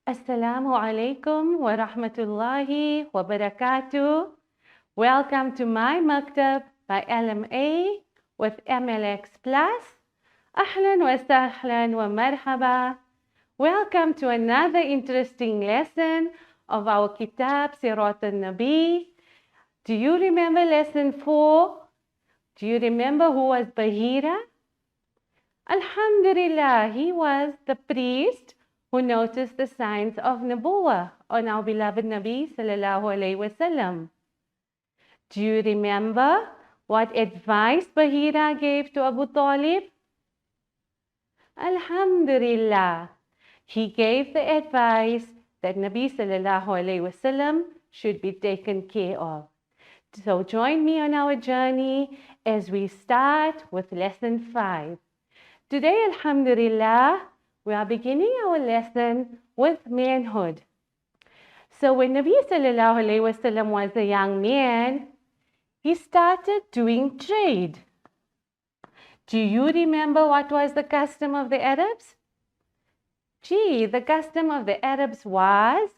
Assalamu alaikum wa rahmatullahi wa barakatuh. Welcome to my maktab by LMA with MLX Plus. Ahlan wa sahlan wa marhaba. Welcome to another interesting lesson of our kitab Sirat al-Nabi. Do you remember lesson 4? Do you remember who was Bahira? Alhamdulillah, he was the priest who noticed the signs of Nubuwwah on our beloved Nabi sallallahu alayhi wasallam. Do you remember what advice Bahira gave to Abu Talib? Alhamdulillah, he gave the advice that Nabi sallallahu alayhi wasallam should be taken care of. So join me on our journey as we start with lesson 5. Today, alhamdulillah, we are beginning our lesson with manhood. So when Nabi sallallahu alayhi wasallam was a young man, he started doing trade. Do you remember what was the custom of the Arabs? The custom of the Arabs was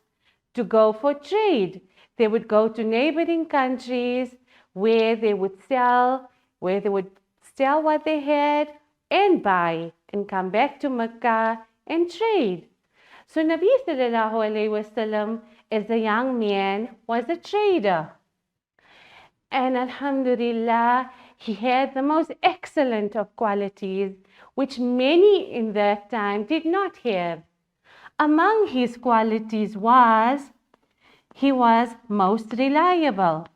to go for trade. They would go to neighboring countries where they would sell what they had and buy and come back to Mecca and trade. So Nabi sallallahu alayhi wasallam as a young man was a trader. And alhamdulillah, he had the most excellent of qualities which many in that time did not have. Among his qualities was he was most reliable,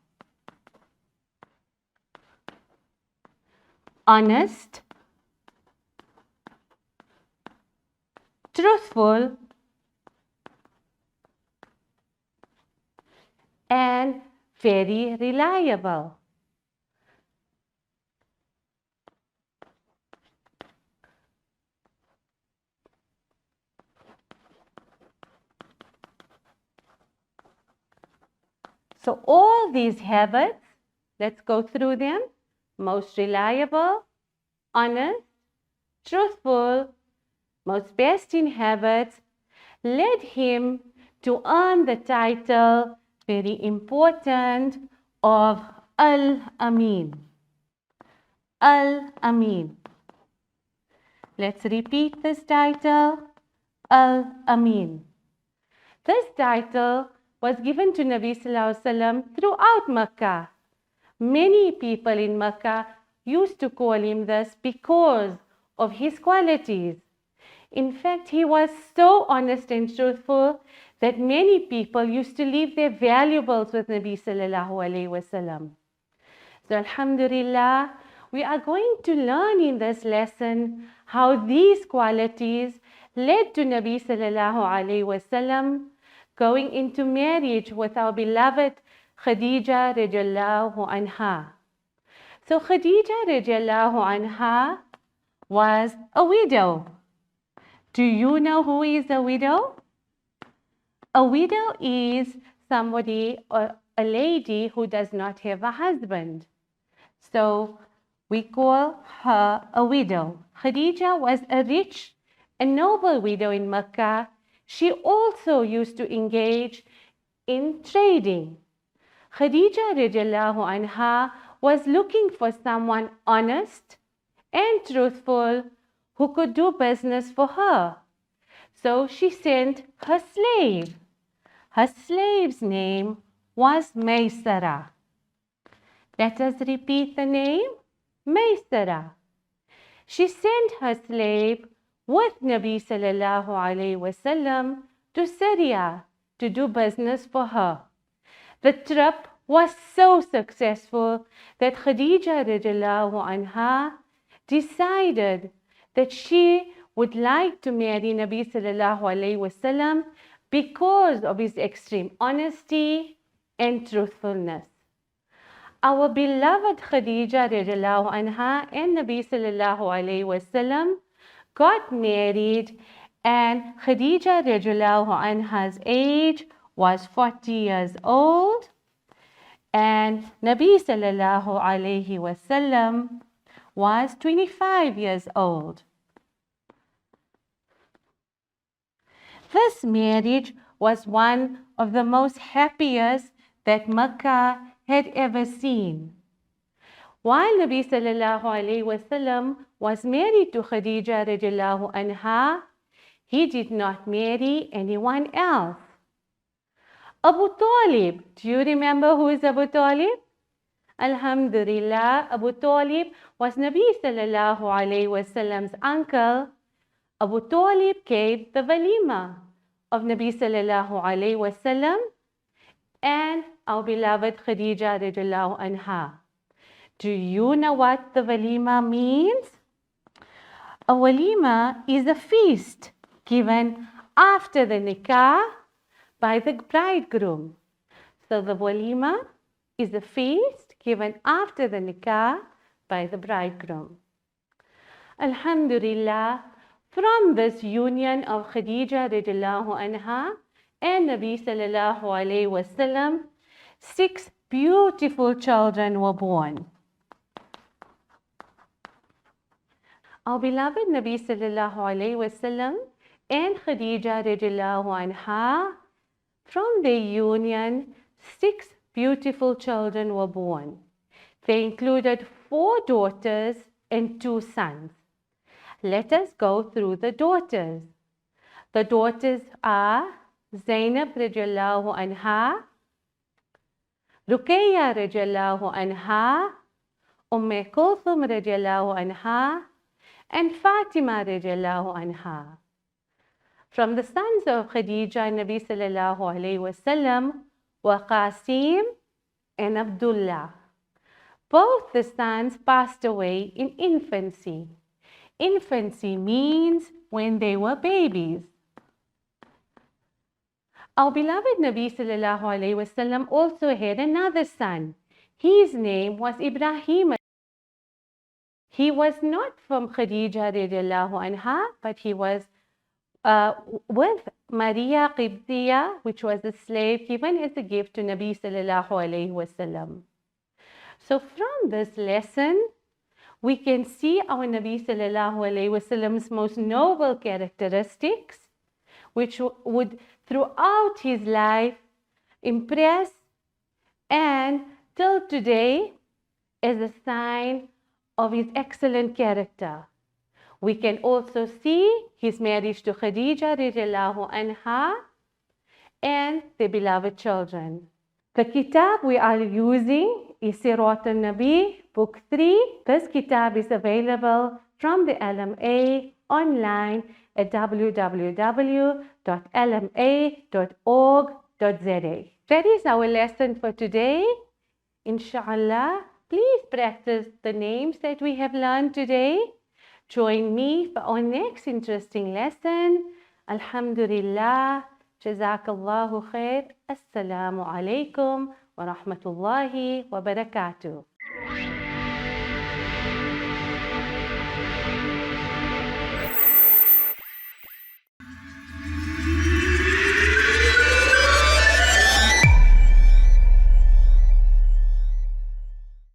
honest, truthful, and very reliable. So all these habits, let's go through them. Most reliable, honest, truthful, most best in habits, led him to earn the title, very important, of Al-Amin. Al-Amin. Let's repeat this title, Al-Amin. This title was given to Nabi sallallahu alaihi wasallam throughout Mecca. Many people in Mecca used to call him this because of his qualities. In fact, he was so honest and truthful that many people used to leave their valuables with Nabi sallallahu alayhi wasallam. So alhamdulillah, we are going to learn in this lesson how these qualities led to Nabi sallallahu alayhi wasallam going into marriage with our beloved Khadija radiallahu anha. So Khadija radiallahu anha was a widow. Do you know who is a widow? A widow is somebody or a lady who does not have a husband. So we call her a widow. Khadija was a rich and noble widow in Mecca. She also used to engage in trading. Khadija radiallahu anha was looking for someone honest and truthful who could do business for her. So she sent her slave. Her slave's name was Maysara. Let us repeat the name, Maysara. She sent her slave with Nabi sallallahu alayhi wasallam to Syria to do business for her. The trip was so successful that Khadija radiallahu anha decided that she would like to marry Nabi sallallahu alayhi wasallam because of his extreme honesty and truthfulness. Our beloved Khadija radiallahu anha and Nabi sallallahu alayhi wasallam got married, and Khadija radiallahu anha's age was 40 years old, and Nabi sallallahu alayhi wasallam was 25 years old. This marriage was one of the most happiest that Mecca had ever seen. While Nabi sallallahu alayhi wasallam was married to Khadija radiallahu anha, he did not marry anyone else. Abu Talib, do you remember who is Abu Talib? Alhamdulillah, Abu Talib was Nabi sallallahu alayhi wasallam's uncle. Abu Talib gave the walima of Nabi sallallahu alayhi wasallam and our beloved Khadija radiallahu anha. Do you know what the walima means? A walima is a feast given after the nikah by the bridegroom. So the walima is a feast given after the nikah by the bridegroom. Alhamdulillah, from this union of Khadija radiallahu anha and Nabi sallallahu alayhi wasallam, 6 beautiful children were born. Our beloved Nabi sallallahu alayhi wasallam and Khadija radiallahu anha, from their union, 6 beautiful children were born. They included 4 daughters and 2 sons. Let us go through the daughters. The daughters are Zainab radiallahu anha, Ruqayya radiallahu anha, Kulthum radiallahu anha, and Fatima radiallahu anha. From the sons of Khadija and Nabi sallallahu alayhi wasallam were Qasim and Abdullah. Both the sons passed away in infancy. Infancy means when they were babies. Our beloved Nabi sallallahu alayhi wasallam also had another son. His name was Ibrahim. He was not from Khadija radiallahu anha, but he was with Maria Qibtiya, which was a slave given as a gift to Nabi sallallahu alayhi wasallam. So from this lesson, we can see our Nabi sallallahu alayhi wasallam's most noble characteristics, which would throughout his life impress and till today as a sign of his excellent character. We can also see his marriage to Khadija radiallahu anha and their beloved children. The kitab we are using is Sirat al-Nabi, book 3. This kitab is available from the LMA online at www.lma.org.za. That is our lesson for today. Inshallah, please practice the names that we have learned today. Join me for our next interesting lesson. Alhamdulillah. Jazakallahu khair. Assalamu alaikum wa rahmatullahi wa barakatuh.